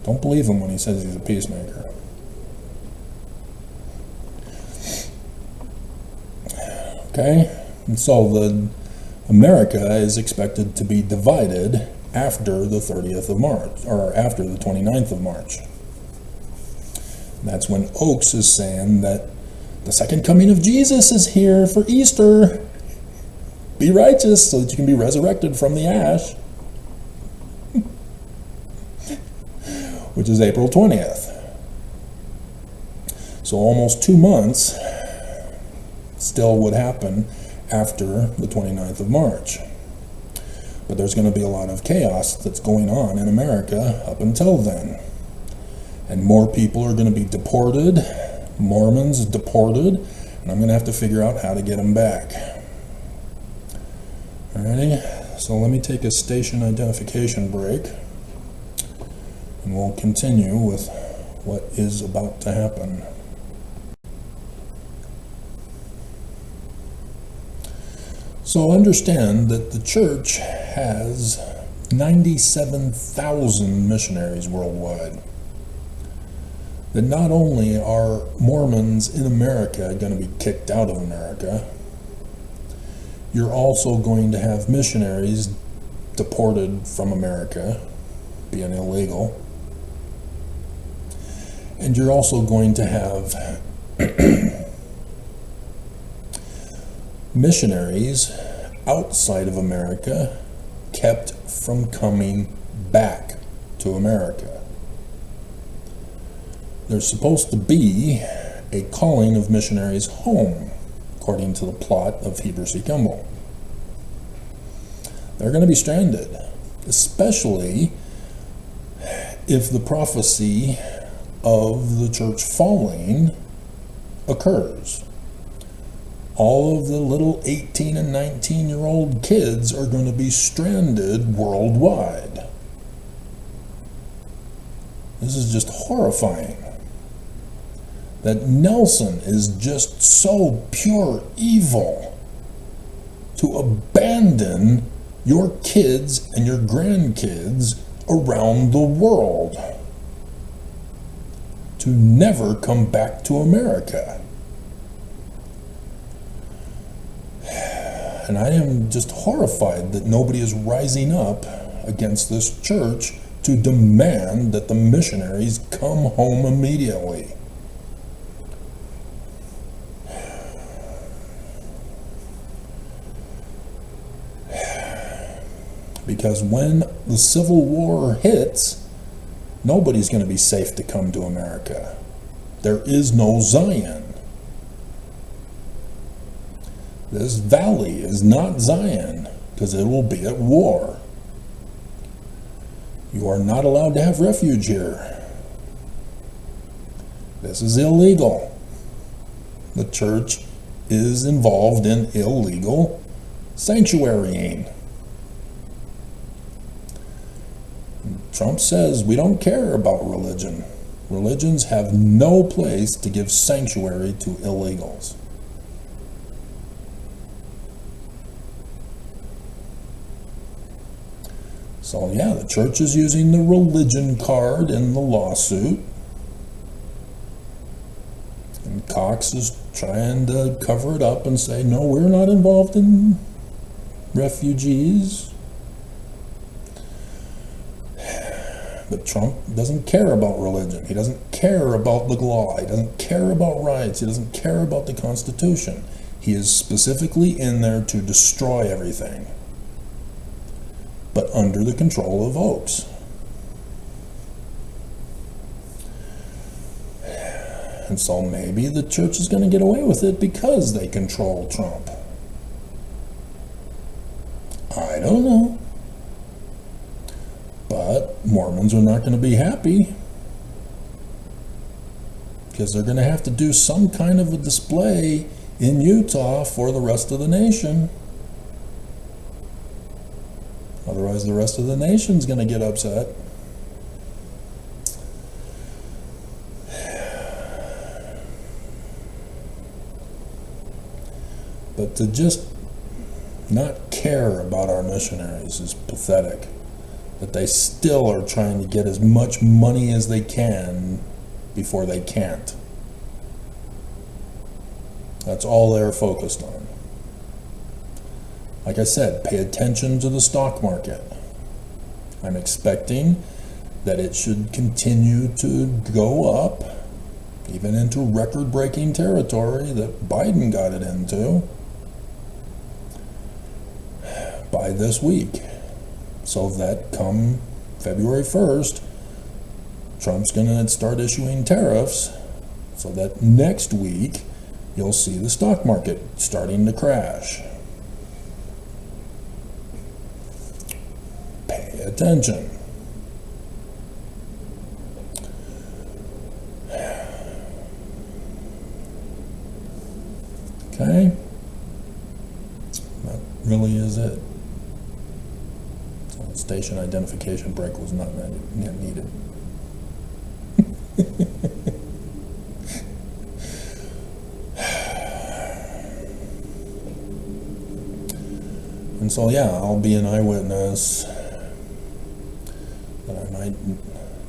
Don't believe him when he says he's a peacemaker. Okay? And so America is expected to be divided after the 30th of March, or after the 29th of March. And that's when Oaks is saying that the second coming of Jesus is here for Easter. Be righteous so that you can be resurrected from the ash. Which is April 20th. So almost 2 months still would happen after the 29th of March. But there's going to be a lot of chaos that's going on in America up until then. And more people are going to be deported, Mormons deported, and I'm going to have to figure out how to get them back. Alrighty, so let me take a station identification break, and we'll continue with what is about to happen. So understand that the church has 97,000 missionaries worldwide. That not only are Mormons in America going to be kicked out of America, you're also going to have missionaries deported from America, being illegal. And you're also going to have missionaries outside of America kept from coming back to America. There's supposed to be a calling of missionaries home, according to the plot of Heber C. Kimball. They're going to be stranded, especially if the prophecy of the church falling occurs. All of the little 18 and 19-year-old kids are going to be stranded worldwide. This is just horrifying. That Nelson is just so pure evil to abandon your kids and your grandkids around the world to never come back to America. And I am just horrified that nobody is rising up against this church to demand that the missionaries come home immediately. Because when the Civil War hits, nobody's going to be safe to come to America. There is no Zion. This valley is not Zion, because it will be at war. You are not allowed to have refuge here. This is illegal. The church is involved in illegal sanctuarying. Trump says we don't care about religion. Religions have no place to give sanctuary to illegals. So yeah, the church is using the religion card in the lawsuit. And Cox is trying to cover it up and say, no, we're not involved in refugees. But Trump doesn't care about religion. He doesn't care about the law. He doesn't care about rights. He doesn't care about the Constitution. He is specifically in there to destroy everything, but under the control of Oaks. And so maybe the church is going to get away with it because they control Trump. I don't know. But Mormons are not going to be happy, because they're going to have to do some kind of a display in Utah for the rest of the nation. Otherwise, the rest of the nation's going to get upset. But to just not care about our missionaries is pathetic. That they still are trying to get as much money as they can before they can't. That's all they're focused on. Like I said, pay attention to the stock market. I'm expecting that it should continue to go up, even into record-breaking territory that Biden got it into by this week. So that come February 1st, Trump's going to start issuing tariffs, so that next week you'll see the stock market starting to crash. Pay attention. Okay? That really is it. Station identification break was not needed. And so, yeah, I'll be an eyewitness that I might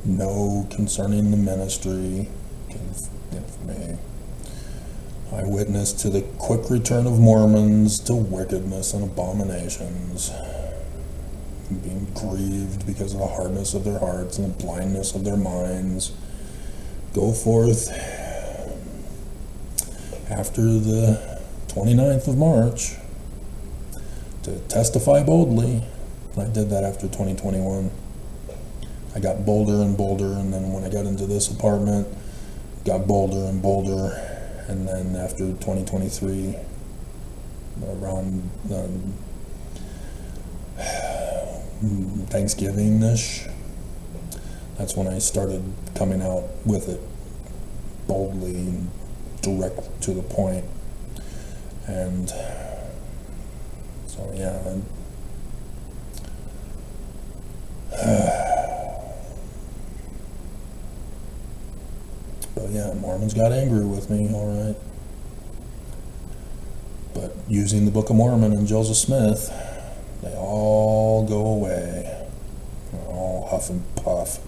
know concerning the ministry. For me, eyewitness to the quick return of Mormons to wickedness and abominations, being grieved because of the hardness of their hearts and the blindness of their minds. Go forth after the 29th of March to testify boldly. I did that after 2021. I got bolder and bolder, and then when I got into this apartment, got bolder and bolder, and then after 2023, around Thanksgiving-ish, that's when I started coming out with it boldly and direct to the point. And so yeah, but yeah, Mormons got angry with me, all right. But using the Book of Mormon and Joseph Smith, they all go away. They're all huff and puff.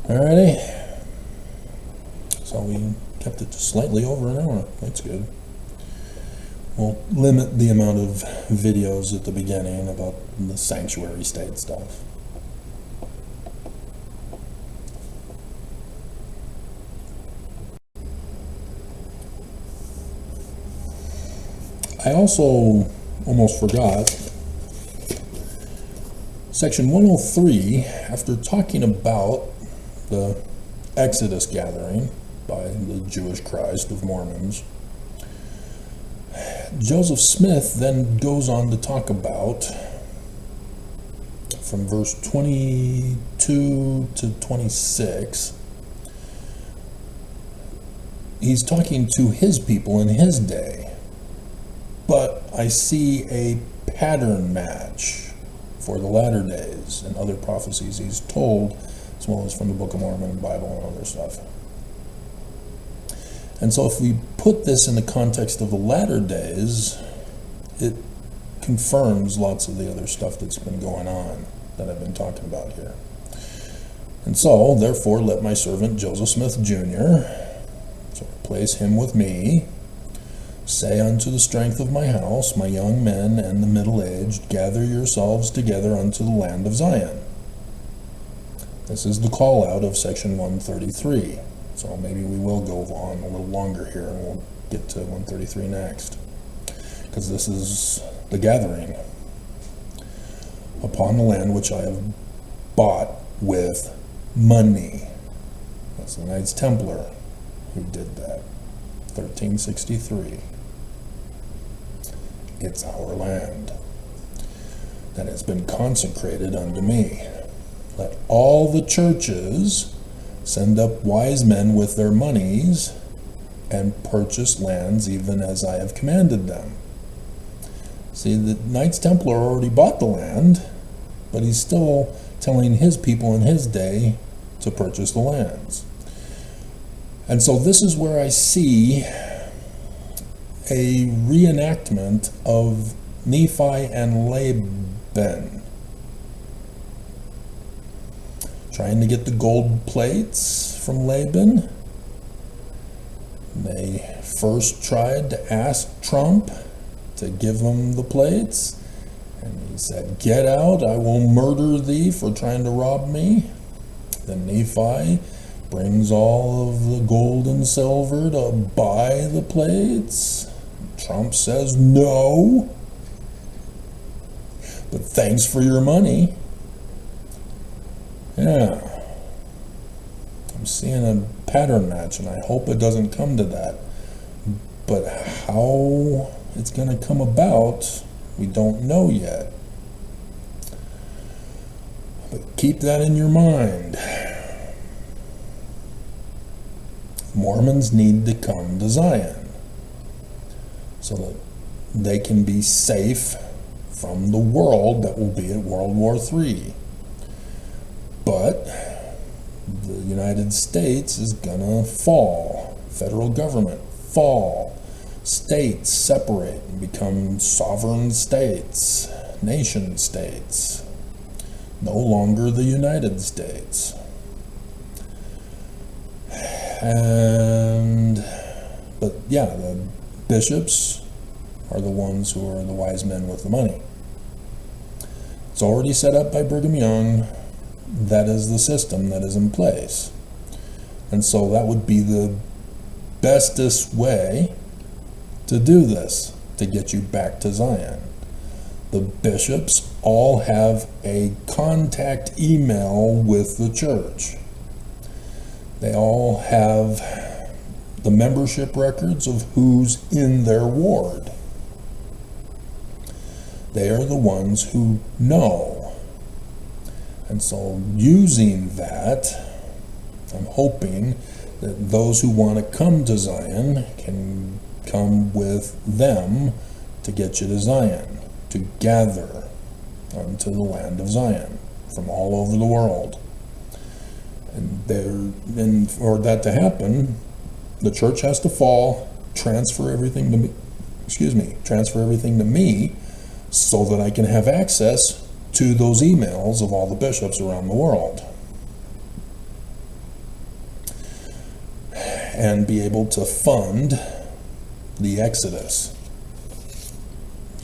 Alrighty. So we kept it just slightly over an hour. That's good. We'll limit the amount of videos at the beginning about the sanctuary state stuff. I also almost forgot, section 103, after talking about the Exodus gathering by the Jewish Christ of Mormons, Joseph Smith then goes on to talk about, from verse 22 to 26, he's talking to his people in his day. But I see a pattern match for the latter days and other prophecies he's told, as well as from the Book of Mormon and Bible and other stuff. And so if we put this in the context of the latter days, it confirms lots of the other stuff that's been going on that I've been talking about here. And so, therefore, let my servant Joseph Smith Jr., so replace him with me, say unto the strength of my house, my young men and the middle-aged, gather yourselves together unto the land of Zion. This is the call out of section 133. So maybe we will go on a little longer here and we'll get to 133 next. Because this is the gathering upon the land which I have bought with money. That's the Knights Templar who did that. 1363. It's our land that has been consecrated unto me. Let all the churches send up wise men with their monies and purchase lands even as I have commanded them. See, the Knights Templar already bought the land, but he's still telling his people in his day to purchase the lands. And so this is where I see a reenactment of Nephi and Laban trying to get the gold plates from Laban. They first tried to ask Trump to give them the plates, and he said, "Get out, I will murder thee for trying to rob me." Then Nephi brings all of the gold and silver to buy the plates. Trump says no, but thanks for your money. Yeah, I'm seeing a pattern match, and I hope it doesn't come to that. But how it's going to come about, we don't know yet. But keep that in your mind. Mormons need to come to Zion so that they can be safe from the world that will be at World War III. But the United States is gonna fall. Federal government fall. States separate and become sovereign states, nation states. No longer the United States. But yeah, the bishops are the ones who are the wise men with the money. It's already set up by Brigham Young. That is the system that is in place. And so that would be the bestest way to do this, to get you back to Zion. The bishops all have a contact email with the church. They all have the membership records of who's in their ward. They are the ones who know. And so using that, I'm hoping that those who want to come to Zion can come with them to get you to Zion, to gather unto the land of Zion from all over the world. And for that to happen, the church has to fall, transfer everything to me, so that I can have access to those emails of all the bishops around the world and be able to fund the Exodus.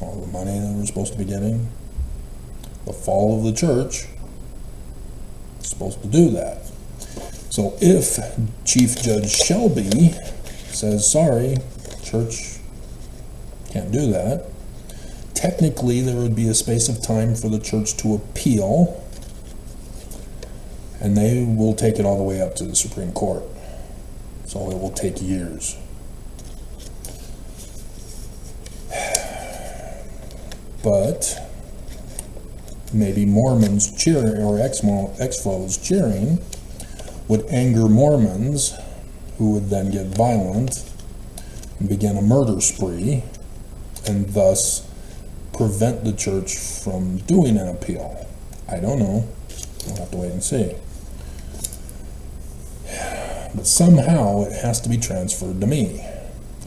All the money that we're supposed to be getting. The fall of the church is supposed to do that. So if Chief Judge Shelby says, sorry, church can't do that, technically there would be a space of time for the church to appeal, and they will take it all the way up to the Supreme Court. So it will take years. But maybe Mormons cheering, or ex-foes cheering, would anger Mormons, who would then get violent and begin a murder spree, and thus prevent the church from doing an appeal. I don't know. We'll have to wait and see. But somehow it has to be transferred to me.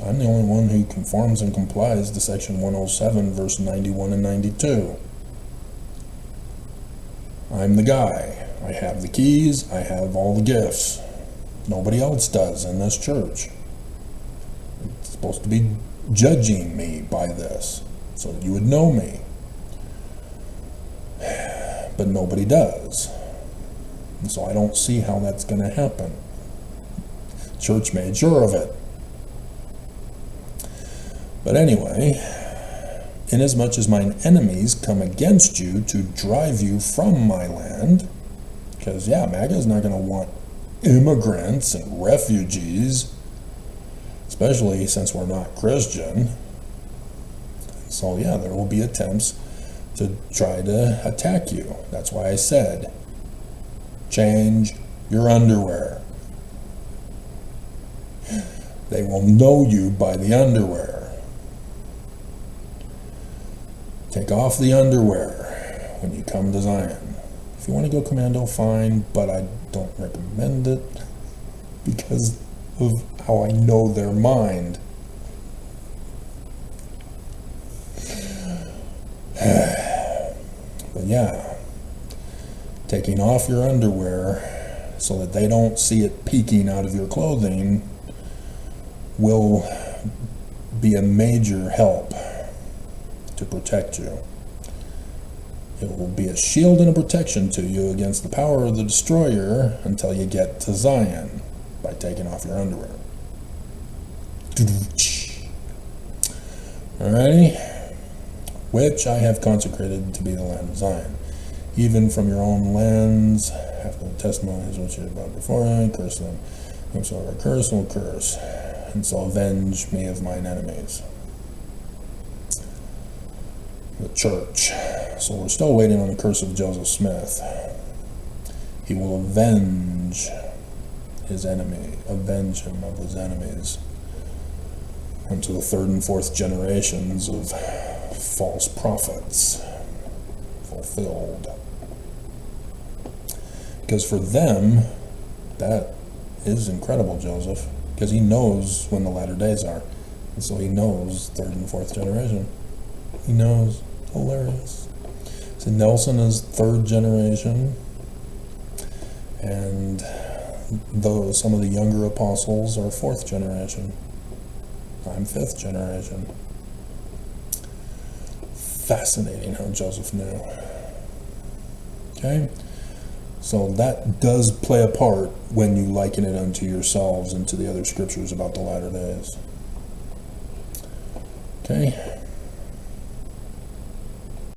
I'm the only one who conforms and complies to section 107, verse 91 and 92. I'm the guy. I have the keys. I have all the gifts. Nobody else does in this church. It's supposed to be judging me by this, so that you would know me. But nobody does. And so I don't see how that's going to happen. Church made sure of it. But anyway, inasmuch as mine enemies come against you to drive you from my land, because yeah, MAGA's not going to want immigrants and refugees, especially since we're not Christian. So yeah, there will be attempts to try to attack you. That's why I said, change your underwear. They will know you by the underwear. Take off the underwear when you come to Zion. If you want to go commando, fine, but I don't recommend it because of how I know their mind. But yeah, taking off your underwear so that they don't see it peeking out of your clothing will be a major help to protect you. It will be a shield and a protection to you against the power of the destroyer until you get to Zion by taking off your underwear. Alrighty? Which I have consecrated to be the land of Zion. Even from your own lands, after the testimonies which you have brought before I, curse them. Whosoever curse will curse, and so avenge me of mine enemies. The church. So we're still waiting on the curse of Joseph Smith. He will avenge his enemy, avenge him of his enemies, unto the third and fourth generations of false prophets fulfilled. Because for them, that is incredible, Joseph, because he knows when the latter days are. And so he knows third and fourth generation. He knows. Hilarious. So Nelson is third generation, and though some of the younger apostles are fourth generation, I'm fifth generation. Fascinating how Joseph knew. Okay? So that does play a part when you liken it unto yourselves and to the other scriptures about the latter days. Okay?